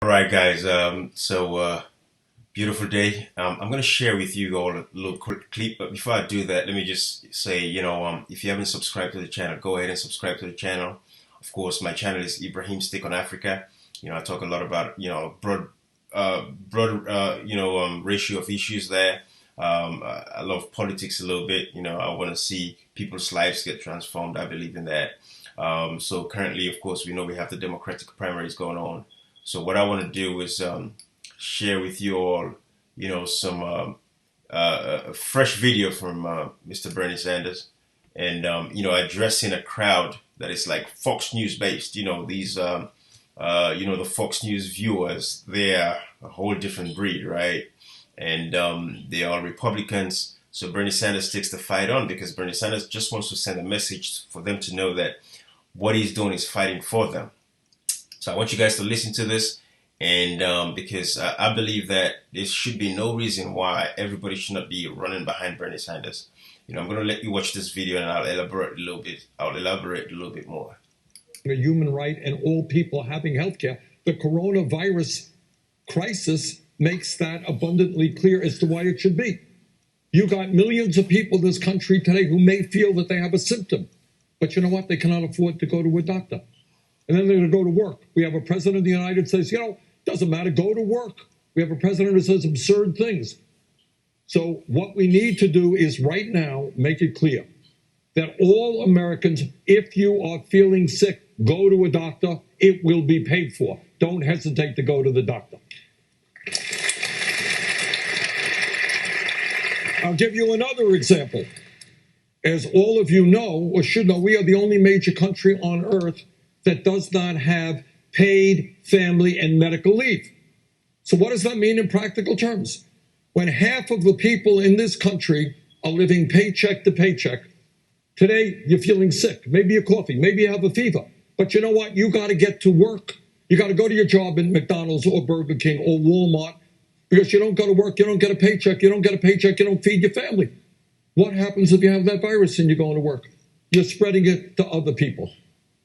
All right, guys. Beautiful day. I'm gonna share with you all a little quick clip, but before I do that, let me just say, if you haven't subscribed to the channel, go ahead and subscribe to the channel. Of course, my channel is Ibrahim Stick on Africa. I talk a lot about, broad, ratio of issues there. I love politics a little bit. I want to see people's lives get transformed. I believe in that. So currently, of course, we know we have the Democratic primaries going on. So what I want to do is share with you all, some a fresh video from Mr. Bernie Sanders, and addressing a crowd that is like Fox News based. The Fox News viewers, they are a whole different breed, right? And they are Republicans. So Bernie Sanders takes the fight on because Bernie Sanders just wants to send a message for them to know that what he's doing is fighting for them. So I want you guys to listen to this, and because I believe that there should be no reason why everybody should not be running behind Bernie Sanders. I'm going to let you watch this video, and I'll elaborate a little bit. More. A human right and all people having health care. The coronavirus crisis makes that abundantly clear as to why it should be. You got millions of people in this country today who may feel that they have a symptom, but you know what? They cannot afford to go to a doctor. And then they're going to go to work. We have a president of the United States, doesn't matter, go to work. We have a president who says absurd things. So what we need to do is right now make it clear that all Americans, if you are feeling sick, go to a doctor. It will be paid for. Don't hesitate to go to the doctor. I'll give you another example. As all of you know, or should know, we are the only major country on earth that does not have paid family and medical leave. So what does that mean in practical terms? When half of the people in this country are living paycheck to paycheck, today you're feeling sick, maybe you're coughing, maybe you have a fever, but you know what? You got to get to work. You got to go to your job in McDonald's or Burger King or Walmart, because you don't go to work, you don't get a paycheck, you don't get a paycheck, you don't feed your family. What happens if you have that virus and you're going to work? You're spreading it to other people.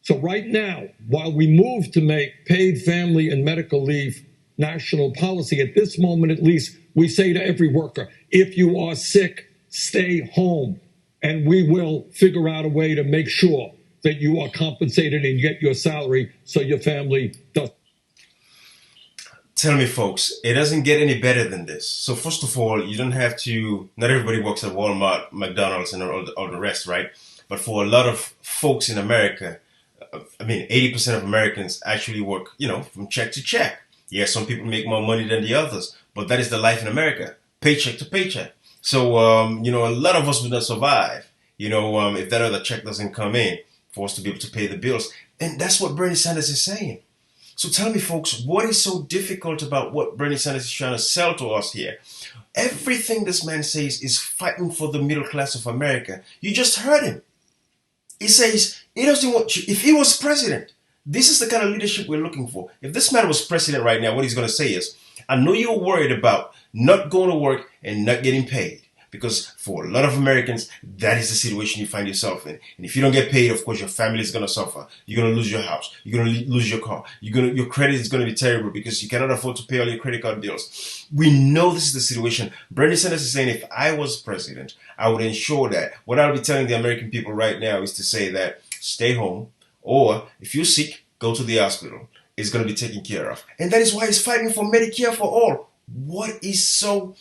So right now, while we move to make paid family and medical leave national policy, at this moment at least, we say to every worker, if you are sick, stay home. And we will figure out a way to make sure that you are compensated and get your salary so your family does. Tell me, folks, it doesn't get any better than this. So first of all, you don't have to, not everybody works at Walmart, McDonald's, and all the rest, right? But for a lot of folks in America, 80% of Americans actually work, from check to check. Yeah, some people make more money than the others, but that is the life in America, paycheck to paycheck. So, a lot of us would not survive, if that other check doesn't come in for us to be able to pay the bills. And that's what Bernie Sanders is saying. So tell me, folks, what is so difficult about what Bernie Sanders is trying to sell to us here? Everything this man says is fighting for the middle class of America. You just heard him. He says he doesn't want you. If he was president, this is the kind of leadership we're looking for. If this man was president right now, what he's going to say is, I know you're worried about not going to work and not getting paid. Because for a lot of Americans, that is the situation you find yourself in. And if you don't get paid, of course, your family is going to suffer. You're going to lose your house. You're going to lose your car. Your credit is going to be terrible because you cannot afford to pay all your credit card bills. We know this is the situation. Bernie Sanders is saying, if I was president, I would ensure that. What I'll be telling the American people right now is to say that stay home, or if you're sick, go to the hospital. It's going to be taken care of. And that is why he's fighting for Medicare for all. What is so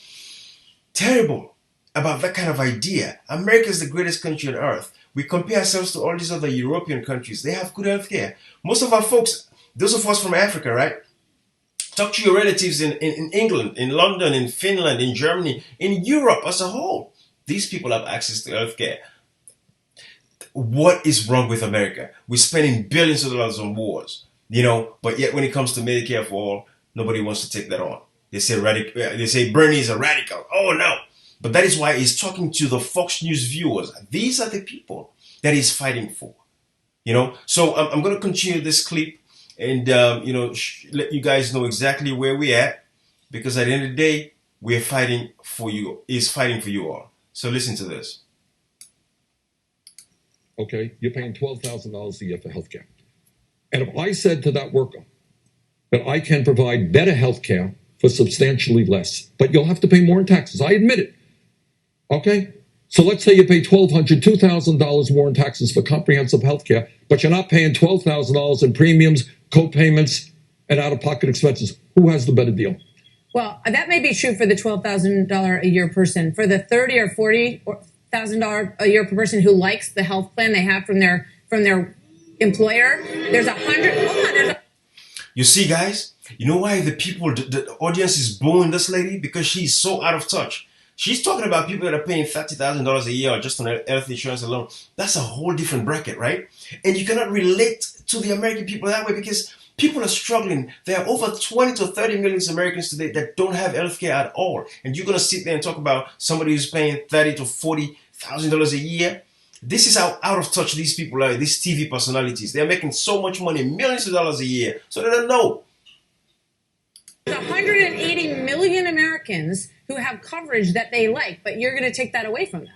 terrible about that kind of idea? America is the greatest country on earth. We compare ourselves to all these other European countries. They have good health care. Most of our folks, those of us from Africa, right? Talk to your relatives in England, in London, in Finland, in Germany, in Europe as a whole. These people have access to health care. What is wrong with America? We're spending billions of dollars on wars, but yet when it comes to Medicare for all, nobody wants to take that on. They say Bernie is a radical. Oh no. But that is why he's talking to the Fox News viewers. These are the people that he's fighting for. So I'm going to continue this clip and, let you guys know exactly where we're at. Because at the end of the day, we're fighting for you. He's fighting for you all. So listen to this. Okay, you're paying $12,000 a year for health care. And if I said to that worker, that I can provide better health care for substantially less. But you'll have to pay more in taxes. I admit it. Okay? So let's say you pay $1,200, $2,000 more in taxes for comprehensive health care, but you're not paying $12,000 in premiums, co-payments, and out-of-pocket expenses. Who has the better deal? Well, that may be true for the $12,000 a year person. For the $30,000 or $40,000 a year per person who likes the health plan they have from their employer, there's 100. Hold on, You see, guys, you know why the audience is booing this lady? Because she's so out of touch. She's talking about people that are paying $30,000 a year just on health insurance alone. That's a whole different bracket, right? And you cannot relate to the American people that way because people are struggling. There are over 20 to 30 million Americans today that don't have health care at all. And you're going to sit there and talk about somebody who's paying $30,000 to $40,000 a year. This is how out of touch these people are, these TV personalities. They're making so much money, millions of dollars a year, so they don't know. 180 million Americans who have coverage that they like, but you're going to take that away from them.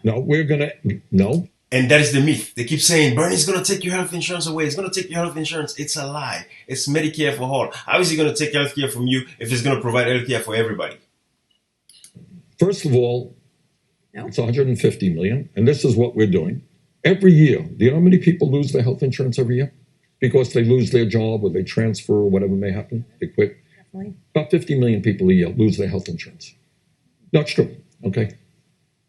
No. And that is the myth. They keep saying, Bernie's going to take your health insurance away. It's going to take your health insurance. It's a lie. It's Medicare for all. How is he going to take health care from you if he's going to provide health care for everybody? First of all, It's 150 million, and this is what we're doing. Every year, do you know how many people lose their health insurance every year? Because they lose their job or they transfer or whatever may happen. They quit. Definitely. About 50 million people a year lose their health insurance. That's true, okay?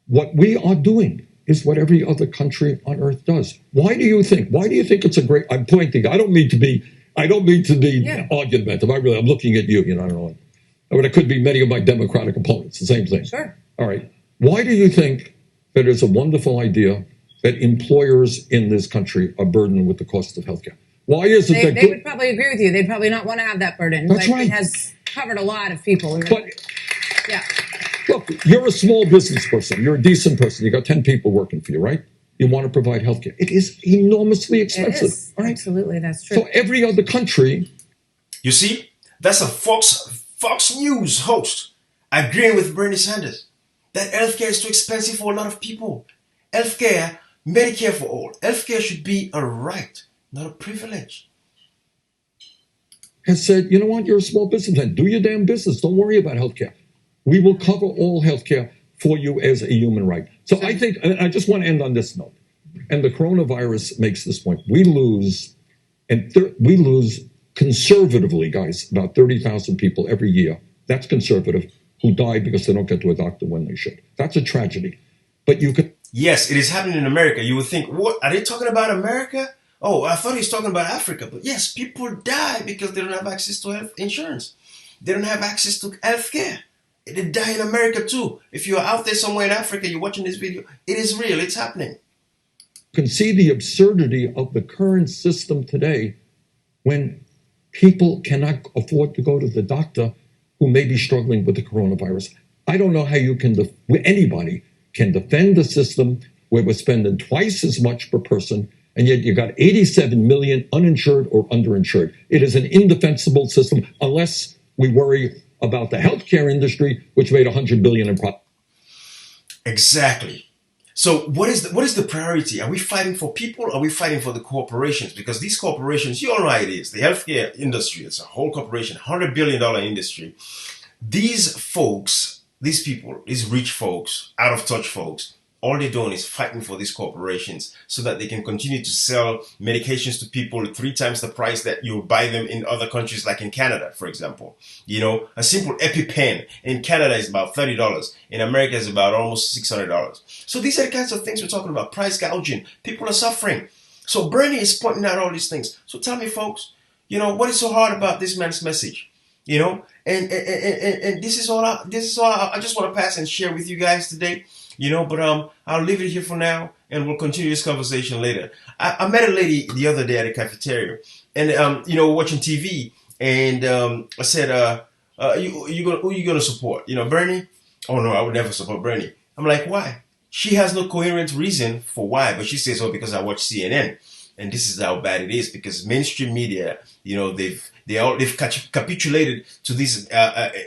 What we are doing is what every other country on earth does. Why do you think it's a great, I'm pointing, I don't mean to be argumentative. I'm looking at you, I don't know. I mean, it could be many of my Democratic opponents, the same thing. Sure. All right. Why do you think that it's a wonderful idea that employers in this country are burdened with the cost of healthcare? Why is it they would probably agree with you. They'd probably not want to have that burden. That's right. It has covered a lot of people. But, yeah. Look, you're a small business person. You're a decent person. You got 10 people working for you, right? You want to provide healthcare. It is enormously expensive. It is. Right? Absolutely, that's true. So every other country. You see, that's a Fox News host agreeing with Bernie Sanders that healthcare is too expensive for a lot of people. Healthcare, Medicare for all. Healthcare should be a right, not a privilege. Has said, you know what, you're a small businessman. Do your damn business. Don't worry about healthcare. We will cover all healthcare for you as a human right. So I think, and I just want to end on this note, and the coronavirus makes this point. We lose conservatively, guys, about 30,000 people every year. That's conservative, who die because they don't get to a doctor when they should. That's a tragedy. But you could. Yes, it is happening in America. You would think, what, are they talking about America? Oh, I thought he was talking about Africa. But yes, people die because they don't have access to health insurance. They don't have access to health care. They die in America too. If you're out there somewhere in Africa, you're watching this video, it is real, it's happening. You can see the absurdity of the current system today when people cannot afford to go to the doctor who may be struggling with the coronavirus. I don't know how anybody can defend the system where we're spending twice as much per person, and yet you got 87 million uninsured or underinsured. It is an indefensible system unless we worry about the healthcare industry, which made $100 billion in profit. Exactly. So what is the priority? Are we fighting for people? Or are we fighting for the corporations? Because these corporations, you all know how it is. The healthcare industry, it's a whole corporation, $100 billion industry. These folks, these people, these rich folks, out of touch folks, all they're doing is fighting for these corporations so that they can continue to sell medications to people 3 times the price that you buy them in other countries, like in Canada, for example. You know, a simple EpiPen in Canada is about $30. In America is about almost $600. So these are the kinds of things we're talking about. Price gouging. People are suffering. So Bernie is pointing out all these things. So tell me, folks, you know, what is so hard about this man's message? You know, and this is all I just want to pass and share with you guys today. You know, but I'll leave it here for now, and we'll continue this conversation later. I met a lady the other day at a cafeteria, and you know, watching TV, and I said, who are you gonna support? You know, Bernie? Oh no, I would never support Bernie. I'm like, why? She has no coherent reason for why, but she says, oh, because I watch CNN, and this is how bad it is because mainstream media, you know, they've capitulated to these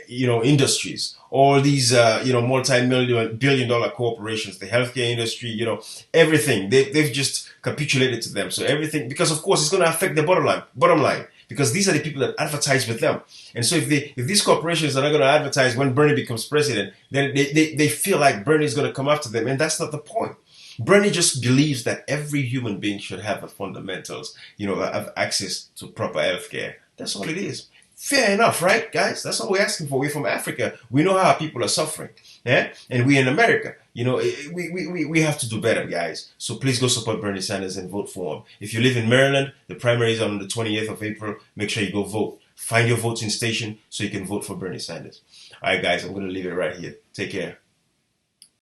you know, industries. All these, you know, multi-billion-dollar corporations, the healthcare industry, you know, everything. They've just capitulated to them. So everything, because of course it's going to affect the bottom line. because these are the people that advertise with them. And so if these corporations are not going to advertise when Bernie becomes president, then they feel like Bernie's going to come after them, and that's not the point. Bernie just believes that every human being should have the fundamentals, have access to proper health care. That's all it is. Fair enough, right, guys? That's all we're asking for. We're from Africa. We know how people are suffering. Yeah? And we're in America. We have to do better, guys. So please go support Bernie Sanders and vote for him. If you live in Maryland, the primary is on the 28th of April. Make sure you go vote. Find your voting station so you can vote for Bernie Sanders. All right, guys, I'm going to leave it right here. Take care.